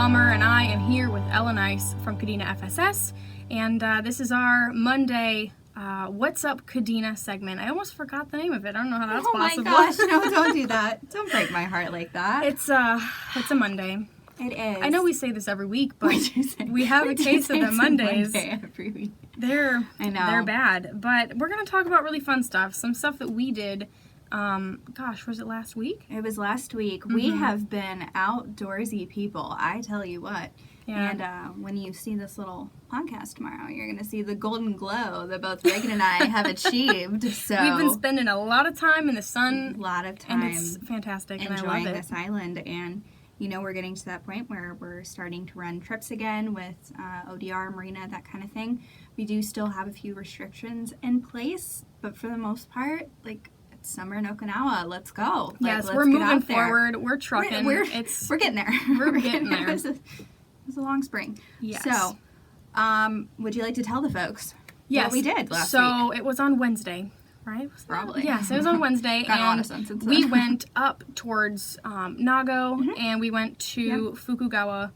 Palmer, and I am here with Ellen Ice from Kadena FSS, and this is our Monday What's Up Kadena segment. I almost forgot the name of it. I don't know how that's possible. Oh my gosh, no, don't do that. Don't break my heart like that. It's a Monday. It is. I know we say this every week, but we have a case of the Mondays. Every week. They're bad, but we're going to talk about really fun stuff, some stuff that we did. Was it last week? It was last week. We have been outdoorsy people, I tell you what. Yeah. And when you see this little podcast tomorrow, you're going to see the golden glow that both Reagan and I have achieved. So we've been spending a lot of time in the sun. A lot of time. And it's fantastic, and I love it. Enjoying this island. And, you know, we're getting to that point where we're starting to run trips again with ODR, Marina, that kind of thing. We do still have a few restrictions in place, but for the most part, like, summer in Okinawa. Let's go. Yes, we're moving forward. We're trucking. We're getting there. We're getting there. It was a long spring. Yes. So, would you like to tell the folks what we did last week? So it was on Wednesday, right? Probably. Yes, it was on Wednesday. Got and a lot of sense into we that. went up towards Nago, and we went to Fukugawa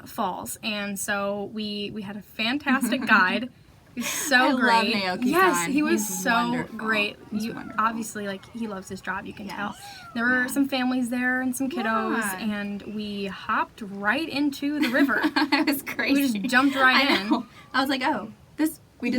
Falls. And so we had a fantastic guide. He was so great. I love Naoki-san. Yes, he was He's so wonderful. great. He's wonderful. Obviously, like, he loves his job, you can tell. Yes. There were some families there and some kiddos, Yeah. and we hopped right into the river. It was crazy. We just jumped right in. Know. I was like, we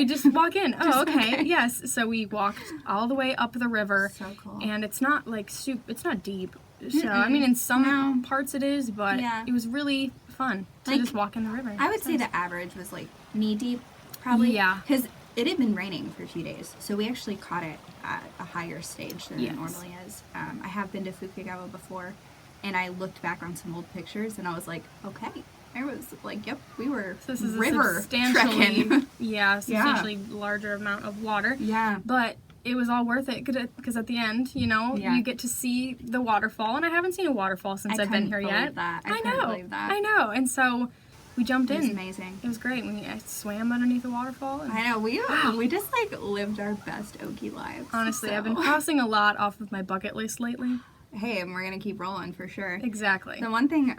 just walk in. Oh, okay. okay. Yes. So we walked all the way up the river. So cool. And it's not like it's not deep. So I mean, in some parts it is, but Yeah. it was really fun to just walk in the river. I would say the average was like knee deep, probably. Yeah. Because it had been raining for a few days, so we actually caught it at a higher stage than it normally is. I have been to Fukagawa before, and I looked back on some old pictures, and I was like, okay. I was like, yep, we were So this is river a substantially, trekking. substantially larger amount of water. Yeah. But it was all worth it because at the end, you get to see the waterfall, and I haven't seen a waterfall since I've been here yet. I couldn't believe that. I know, and so we jumped in. It was amazing. It was great. I swam underneath the waterfall. I know, we just like lived our best Okie lives. Honestly, I've been crossing a lot off of my bucket list lately. Hey, and we're going to keep rolling for sure. Exactly. The one thing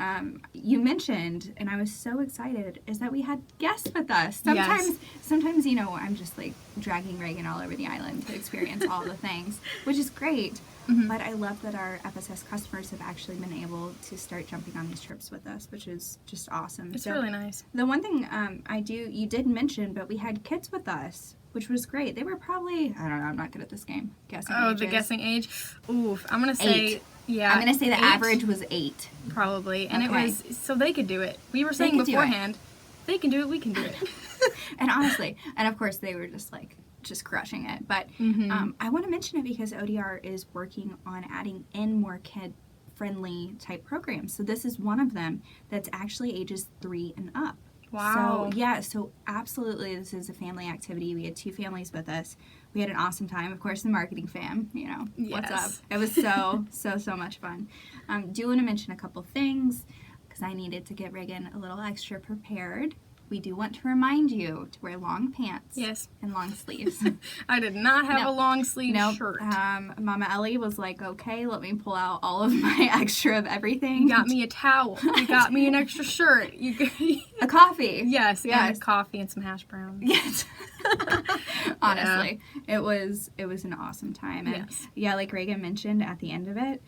you mentioned, and I was so excited, is that we had guests with us. Sometimes, I'm just like dragging Reagan all over the island to experience all the things, which is great. Mm-hmm. But I love that our FSS customers have actually been able to start jumping on these trips with us, which is just awesome. It's really nice. The one thing you did mention, but we had kids with us, which was great. They were probably, I don't know, I'm not good at this game. Guessing ages. The guessing age? Oof, I'm going to say, 8. Yeah. I'm going to say the average was 8. Probably. And it was, so they could do it. We were saying beforehand, they can do it, we can do it. And honestly, and of course they were just crushing it. But I want to mention it because ODR is working on adding in more kid-friendly type programs. So this is one of them that's actually ages 3 and up. Wow. So absolutely this is a family activity. We had 2 families with us. We had an awesome time. Of course, the marketing fam, what's up. It was so much fun. Do want to mention a couple things because I needed to get Reagan a little extra prepared. We do want to remind you to wear long pants and long sleeves. I did not have a long sleeve shirt. Mama Ellie was like, okay, let me pull out all of my extra of everything. You got me a towel. You got me an extra shirt. A coffee. Yes, and a coffee and some hash browns. Yes. Honestly, it was an awesome time. And like Reagan mentioned at the end of it,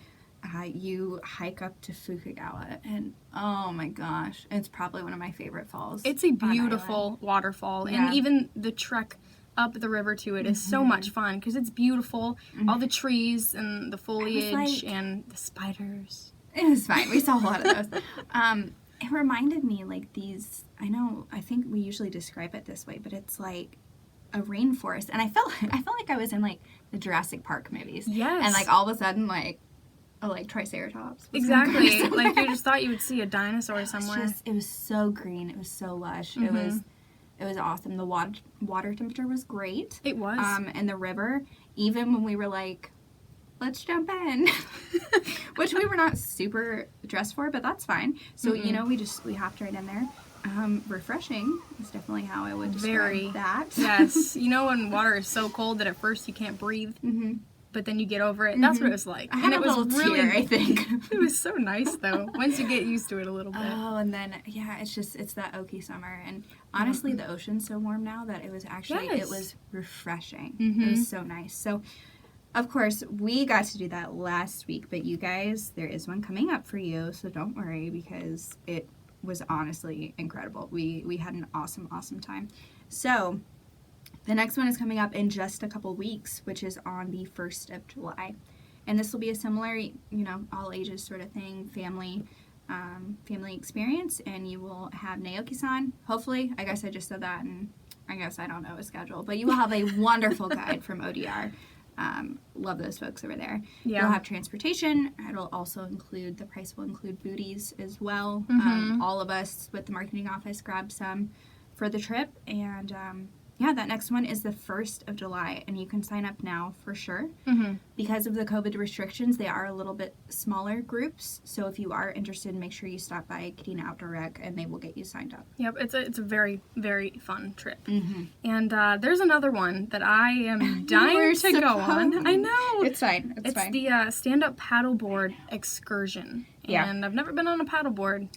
you hike up to Fukagawa, and oh my gosh, it's probably one of my favorite falls. It's a beautiful waterfall, and even the trek up the river to it is so much fun because it's beautiful. All the trees and the foliage and the spiders. It was fine. We saw a lot of those. It reminded me like these. I think we usually describe it this way, but it's like a rainforest, and I felt like I was in like the Jurassic Park movies. Yes, and like all of a sudden like Triceratops. Exactly. Like you just thought you would see a dinosaur somewhere. It was so green. It was so lush. It was awesome. The water temperature was great. It was. And the river, even when we were like, let's jump in, which we were not super dressed for, but that's fine. So, we hopped right in there. Refreshing is definitely how I would describe that. Yes. When water is so cold that at first you can't breathe. but then you get over it. That's what it was like. I had and a little tear, I think. It was so nice, though, once you get used to it a little bit. Oh, and then, it's that oaky summer. And honestly, the ocean's so warm now that it was actually, it was refreshing. It was so nice. So, of course, we got to do that last week, but you guys, there is one coming up for you, so don't worry, because it was honestly incredible. We had an awesome, awesome time. So, the next one is coming up in just a couple weeks, which is on the 1st of July. And this will be a similar, all ages sort of thing, family experience, and you will have Naoki-san, hopefully. I guess I just said that, and I guess I don't know his schedule, but you will have a wonderful guide from ODR. Love those folks over there. Yeah. You'll have transportation. It'll also include, the price will include booties as well. All of us with the marketing office grabbed some for the trip, and that next one is the 1st of July, and you can sign up now for sure. Because of the COVID restrictions, they are a little bit smaller groups, so if you are interested, make sure you stop by Kadena Outdoor Rec, and they will get you signed up. Yep, it's a very, very fun trip. And there's another one that I am dying to go on. I know. It's fine. It's fine. The stand-up paddleboard excursion. And I've never been on a paddleboard,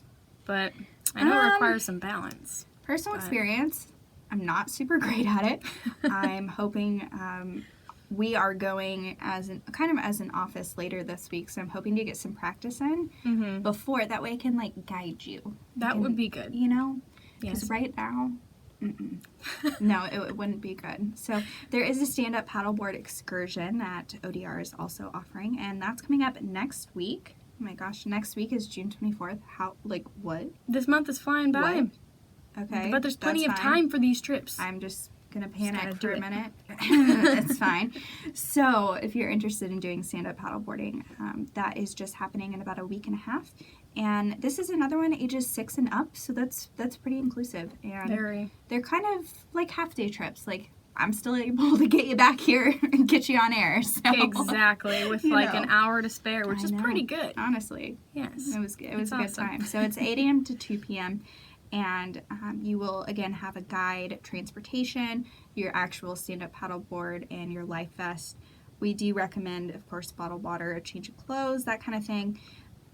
but I know it requires some balance. Personal experience. I'm not super great at it. I'm hoping we are going as an office later this week, so I'm hoping to get some practice in before. That way I can guide you. That would be good. Because right now, no, it wouldn't be good. So there is a stand-up paddleboard excursion that ODR is also offering, and that's coming up next week. Oh my gosh, next week is June 24th. What? This month is flying by. What? Okay. But there's plenty of time for these trips. I'm just going to panic for a minute. It's fine. So if you're interested in doing stand-up paddleboarding, that is just happening in about a week and a half. And this is another one ages 6 and up, so that's pretty inclusive. And they're kind of like half-day trips. I'm still able to get you back here and get you on air. So. Exactly, with an hour to spare, which is pretty good. Honestly. Yes. It was a good time. So it's 8 a.m. to 2 p.m., and you will, again, have a guide, transportation, your actual stand-up paddleboard, and your life vest. We do recommend, of course, bottled water, a change of clothes, that kind of thing.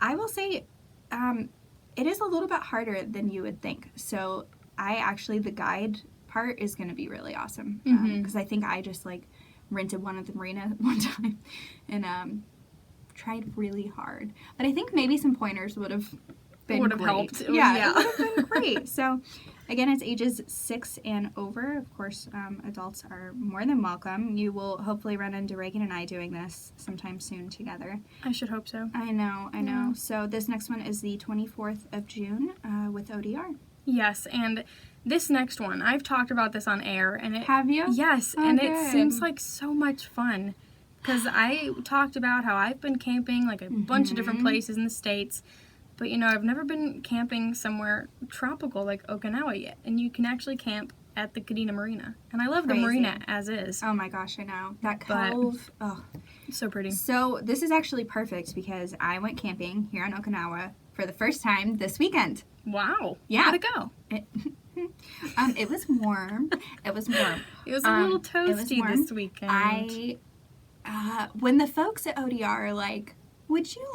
I will say it is a little bit harder than you would think. So the guide part is going to be really awesome. Because I think I just, rented one at the marina one time and tried really hard. But I think maybe some pointers would have helped. It would have been great. So, again, it's ages 6 and over. Of course, adults are more than welcome. You will hopefully run into Reagan and I doing this sometime soon together. I should hope so. I know. Yeah. So this next one is the 24th of June with ODR. Yes, and this next one, I've talked about this on air. Have you? Yes, and good. It seems like so much fun. Because I talked about how I've been camping a bunch of different places in the States. But, I've never been camping somewhere tropical like Okinawa yet. And you can actually camp at the Kadena Marina. And I love the marina as is. Oh my gosh, I know. That cove. So pretty. So this is actually perfect because I went camping here on Okinawa for the first time this weekend. Wow. Yeah. How'd it go? It was warm. It was warm. It was a little toasty this weekend. When the folks at ODR are like, would you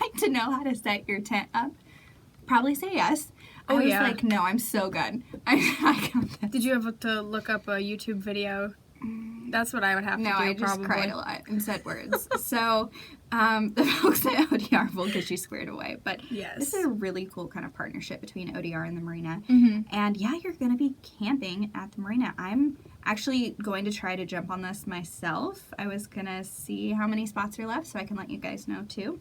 like to know how to set your tent up? Probably say yes. I was like, no, I'm so good. I got this. Did you have to look up a YouTube video? That's what I would have to do, No, I just cried a lot and said words. So, the folks at ODR will get you squared away. But this is a really cool kind of partnership between ODR and the marina. And you're going to be camping at the marina. I'm actually going to try to jump on this myself. I was going to see how many spots are left so I can let you guys know too.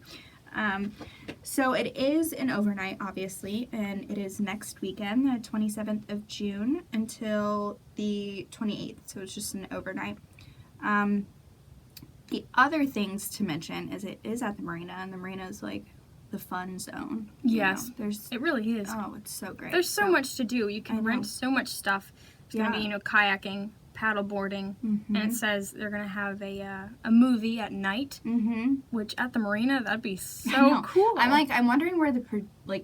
So it is an overnight, obviously, and it is next weekend, the 27th of June until the 28th, so it's just an overnight. The other things to mention is it is at the marina, and the marina is the fun zone. Yes, it really is. Oh, it's so great. There's so much to do. You can rent so much stuff. There's going to be, kayaking, paddle boarding, and it says they're going to have a movie at night, which at the marina, that'd be so cool. I'm wondering where the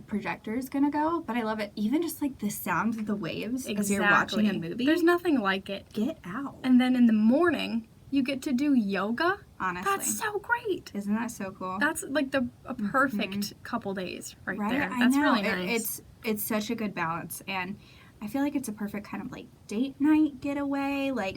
projector is going to go, but I love it. Even just the sound of the waves as you're watching a movie. There's nothing like it. Get out. And then in the morning, you get to do yoga. Honestly. That's so great. Isn't that so cool? That's like a perfect couple days right there. I That's know. really nice. It's such a good balance, and I feel like it's a perfect kind of like date night getaway. Like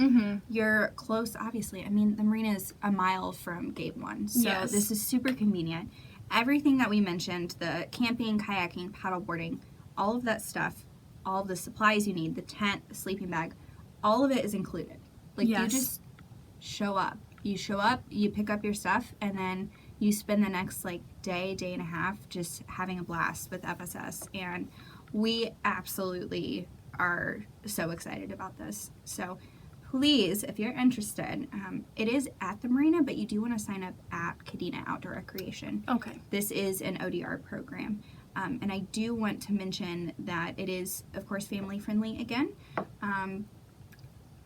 you're close, obviously. I mean, the marina is a mile from gate 1, so this is super convenient. Everything that we mentioned, the camping, kayaking, paddleboarding, all of that stuff, all of the supplies you need, the tent, the sleeping bag, all of it is included. Like you just show up. You show up, you pick up your stuff, and then you spend the next like day and a half just having a blast with FSS. And we absolutely are so excited about this. So please, if you're interested, it is at the marina, but you do want to sign up at Kadena Outdoor Recreation. Okay. This is an ODR program. And I do want to mention that it is, of course, family friendly again.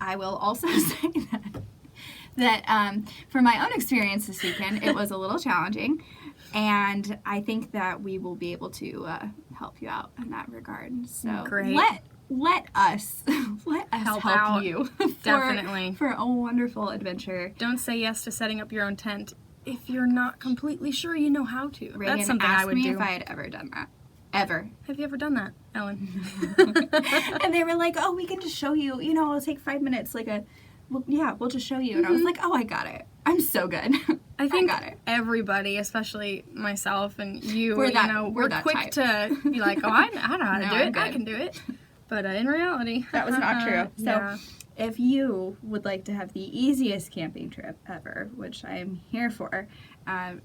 I will also say that from my own experience this weekend, it was a little challenging. And I think that we will be able to help you out in that regard. So great. Let us help you Definitely for a wonderful adventure. Don't say yes to setting up your own tent if you're not completely sure you know how to. Reagan That's something I would asked me do. if I had ever done that. Ever. Have you ever done that, Ellen? And they were like, "Oh, we can just show you. You know, it'll take 5 minutes. We'll just show you." And I was like, "Oh, I got it. I'm so good." I think got it. Everybody, especially myself and you, we're quick type. To be like, "Oh, I know how to No, do I'm it. good. I can do it." But in reality, that was not true. Yeah. So, if you would like to have the easiest camping trip ever, which I am here for,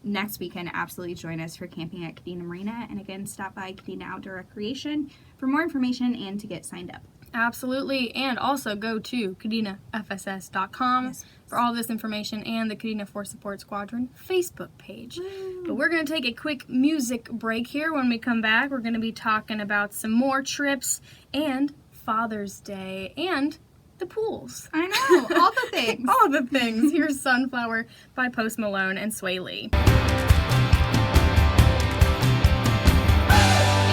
next weekend, absolutely join us for camping at Kadena Marina. And again, stop by Kadena Outdoor Recreation for more information and to get signed up. Absolutely. And also go to KadenaFSS.com for all this information and the Kadena Force Support Squadron Facebook page. Woo. But we're going to take a quick music break here. When we come back, we're going to be talking about some more trips and Father's Day and the pools. I know, all the things. All the things. Here's Sunflower by Post Malone and Sway Lee.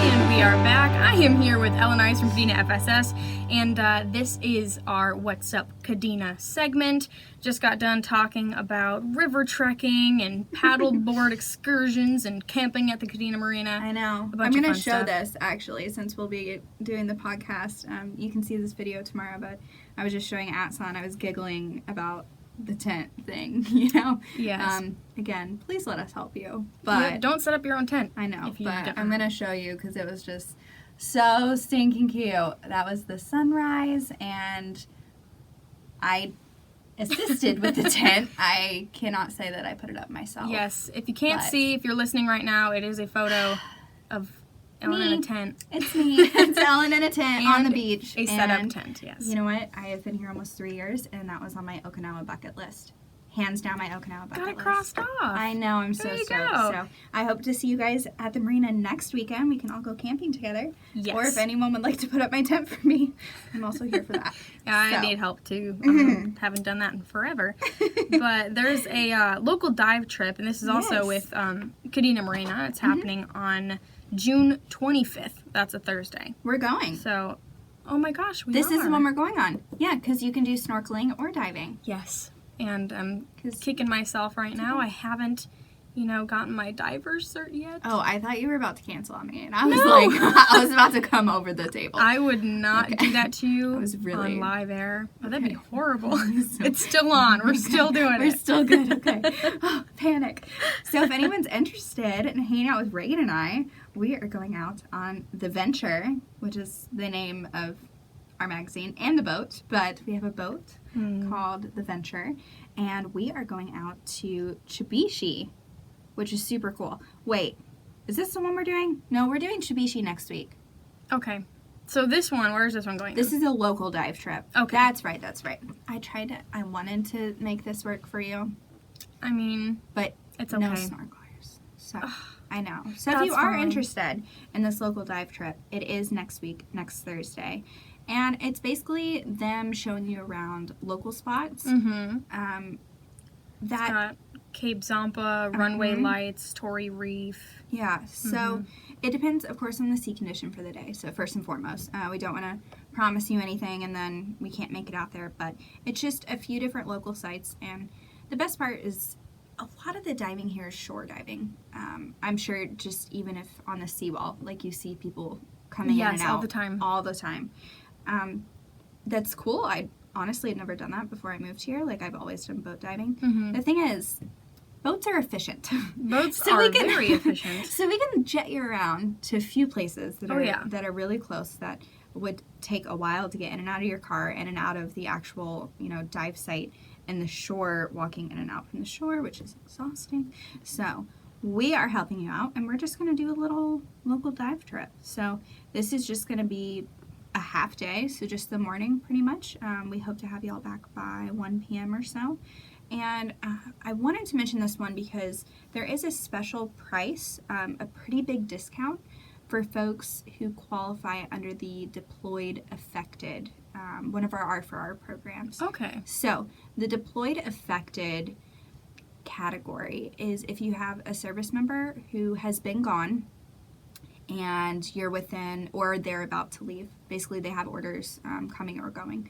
And we are back. I am here with Ellen Ice from Kadena FSS, and this is our What's Up Kadena segment. Just got done talking about river trekking and paddleboard excursions and camping at the Kadena Marina. I know. I'm going to show this, actually, since we'll be doing the podcast. You can see this video tomorrow, but I was just showing Atsan. I was giggling about the tent thing, you know? Yes. Again, please let us help you. But don't set up your own tent. I know, but I'm going to show you because it was just so stinking cute. That was the sunrise, and I assisted with the tent. I cannot say that I put it up myself. Yes. If you can't see, if you're listening right now, it is a photo of Ellen in a tent. It's me. It's Ellen in a tent on the beach. A set-up tent, yes. You know what? I have been here almost 3 years, and that was on my Okinawa bucket list. Hands down my Okinawa bucket list. Got it crossed off. I know. I'm so stoked. So I hope to see you guys at the marina next weekend. We can all go camping together. Yes. Or if anyone would like to put up my tent for me, I'm also here for that. Yeah, I need help too. Haven't done that in forever. But there's a local dive trip, and this is also with Kadena Marina. It's happening on June 25th. That's a Thursday. We're going. So, oh my gosh, This is the one we're going on. Yeah, because you can do snorkeling or diving. Yes. And I'm kicking myself right now. I haven't, gotten my diver's cert yet. Oh, I thought you were about to cancel on me. And I was I was about to come over the table. I would not do that to you on live air. Oh, that'd be horrible. It's still on. We're still doing it. We're still good. Okay. Oh, panic. So if anyone's interested in hanging out with Reagan and I, we are going out on The Venture, which is the name of our magazine and the boat, but we have a boat called The Venture, and we are going out to Chibishi, which is super cool. Wait, is this the one we're doing? No, we're doing Chibishi next week. Okay. So this one, where is this one going? This is a local dive trip. Okay. That's right. I wanted to make this work for you. I mean, but it's okay. No snorkelers. So, I know. So if you are interested in this local dive trip, it is next week, next Thursday. And it's basically them showing you around local spots. It's got Cape Zampa, Runway Lights, Torrey Reef. Yeah, so it depends, of course, on the sea condition for the day. So first and foremost, we don't want to promise you anything and then we can't make it out there, but it's just a few different local sites. And the best part is a lot of the diving here is shore diving. I'm sure just even if on the seawall, like you see people coming in and out all the time. All the time. That's cool. I honestly had never done that before I moved here. Like, I've always done boat diving. Mm-hmm. The thing is, boats are efficient. Boats are very efficient. So we can jet you around to a few places that are really close, that would take a while to get in and out of your car, in and out of the actual, dive site, and the shore, walking in and out from the shore, which is exhausting. So we are helping you out, and we're just going to do a little local dive trip. So this is just going to be a half day, so just the morning pretty much. We hope to have you all back by 1 p.m. or so. And I wanted to mention this one because there is a special price, a pretty big discount for folks who qualify under the Deployed Affected, one of our R4R programs. Okay. So the Deployed Affected category is if you have a service member who has been gone and you're within, or they're about to leave. Basically, they have orders coming or going.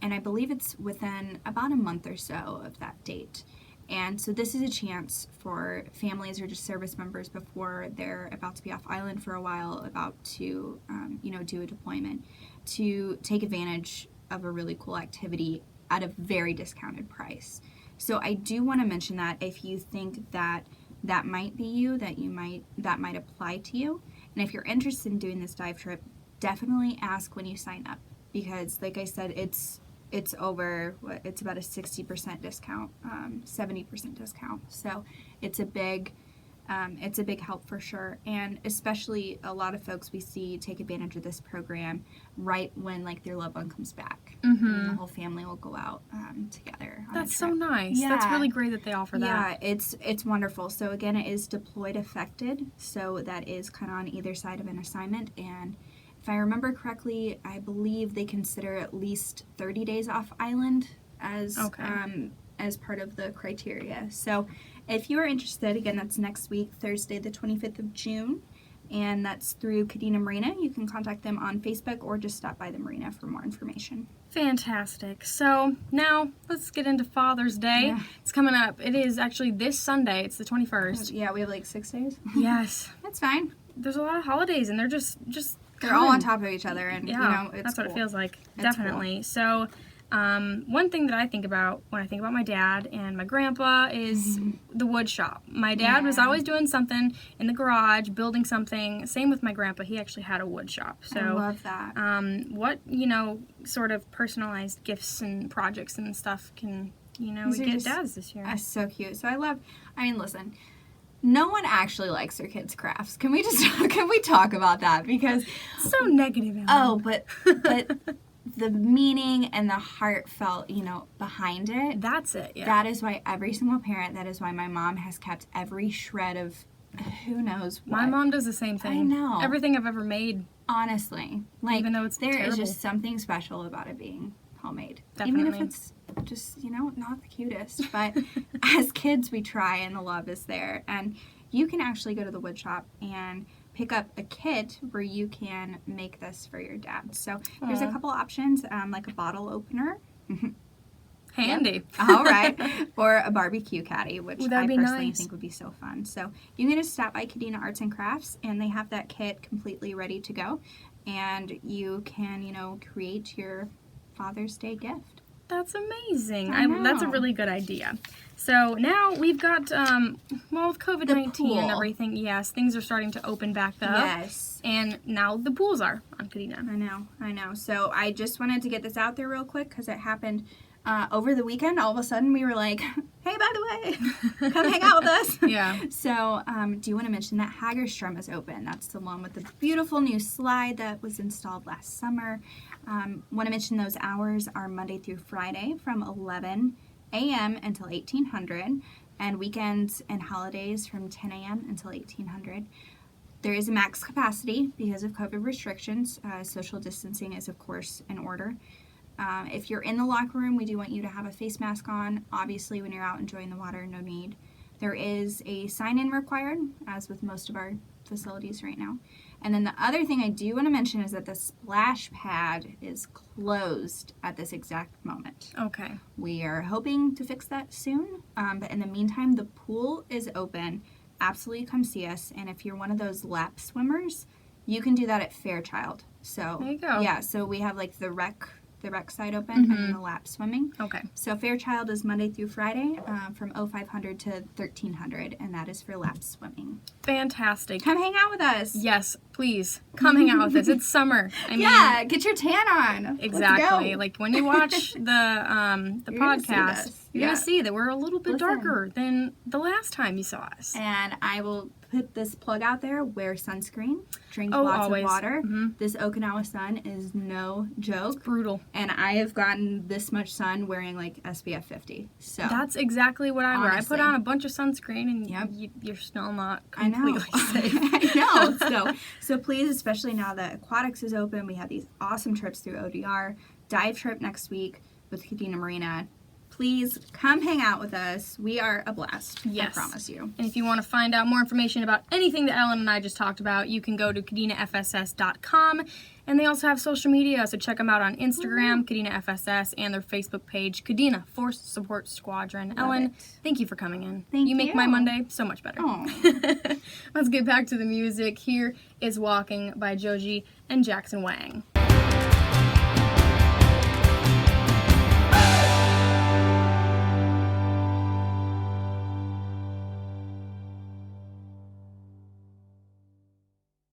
And I believe it's within about a month or so of that date. And so this is a chance for families or just service members before they're about to be off island for a while, about to, do a deployment, to take advantage of a really cool activity at a very discounted price. So I do want to mention that if you think that that might be you, that might apply to you. And if you're interested in doing this dive trip, definitely ask when you sign up, because like I said, it's over, it's about a 60% discount, 70% discount. So it's a big help for sure. And especially a lot of folks we see take advantage of this program right when like their loved one comes back. Mm-hmm. And the whole family will go out together. That's so nice. Yeah. That's really great that they offer that. Yeah, it's wonderful. So again, it is Deployed Affected. So that is kind of on either side of an assignment. And if I remember correctly, I believe they consider at least 30 days off island as part of the criteria. So if you are interested, again, that's next week, Thursday, the 25th of June, and that's through Kadena Marina. You can contact them on Facebook or just stop by the marina for more information. Fantastic. So now let's get into Father's Day. Yeah. It's coming up. It is actually this Sunday. It's the 21st. Yeah, we have like 6 days. Yes. That's fine. There's a lot of holidays, and they're just they're all on top of each other, and it's that's cool. what it feels like. It's Definitely. Cool. So one thing that I think about when I think about my dad and my grandpa is the wood shop. My dad was always doing something in the garage, building something. Same with my grandpa. He actually had a wood shop. So I love that. What, sort of personalized gifts and projects and stuff can, we get dads this year? That's so cute. So listen, no one actually likes their kids' crafts. Can we talk about that? Because so negative. Ellen. Oh, but the meaning and the heartfelt, behind it. That's it. Yeah. That is why every single parent. That is why my mom has kept every shred of who knows what. My mom does the same thing. I know. Everything I've ever made. Honestly, even though it's there terrible. Is just something special about it being homemade. Definitely. Even if it's just, not the cutest. But as kids, we try, and the love is there. And you can actually go to the wood shop and pick up a kit where you can make this for your dad. So there's a couple options, like a bottle opener. Handy. Yep. All right. Or a barbecue caddy, which I personally think would be so fun. So you can just stop by Kadena Arts and Crafts, and they have that kit completely ready to go. And you can, create your Father's Day gift. That's amazing. That's a really good idea. So now we've got, with COVID-19 and everything, yes, things are starting to open back up. Yes. And now the pools are on Kadena. I know. So I just wanted to get this out there real quick because it happened over the weekend. All of a sudden we were like, hey, by the way, come hang out with us. Yeah. So do you want to mention that Hagerstrom is open? That's the one with the beautiful new slide that was installed last summer. Want to mention those hours are Monday through Friday from 11 a.m. until 1800, and weekends and holidays from 10 a.m. until 1800. There is a max capacity because of COVID restrictions. Social distancing is, of course, in order. If you're in the locker room, we do want you to have a face mask on. Obviously, when you're out enjoying the water, no need. There is a sign-in required, as with most of our facilities right now. And then the other thing I do want to mention is that the splash pad is closed at this exact moment. Okay. We are hoping to fix that soon, but in the meantime, the pool is open. Absolutely come see us. And if you're one of those lap swimmers, you can do that at Fairchild. So there you go. Yeah, so we have like the rec side open and then the lap swimming. Okay. So Fairchild is Monday through Friday from 0500 to 1300, and that is for lap swimming. Fantastic. Come hang out with us. Yes, please. Come hang out with us. It's summer. I mean, get your tan on. Exactly. Like when you watch the podcast, you're going to see that we're a little bit darker than the last time you saw us. And I will put this plug out there. Wear sunscreen. Drink always. of water. This Okinawa sun is no joke. It's brutal. And I have gotten this much sun wearing like SPF 50. So that's exactly what I wear. I put on a bunch of sunscreen and you're still not completely safe. I know. So please, especially now that aquatics is open, we have these awesome trips through ODR. Dive trip next week with Kadena Marina. Please come hang out with us. We are a blast. Yes. I promise you. And if you want to find out more information about anything that Ellen and I just talked about, you can go to KadenaFSS.com. And they also have social media, so check them out on Instagram, Kadena FSS, and their Facebook page, Kadena Force Support Squadron. Ellen, thank you for coming in. Thank you. You make my Monday so much better. Let's get back to the music. Here is Walking by Joji and Jackson Wang.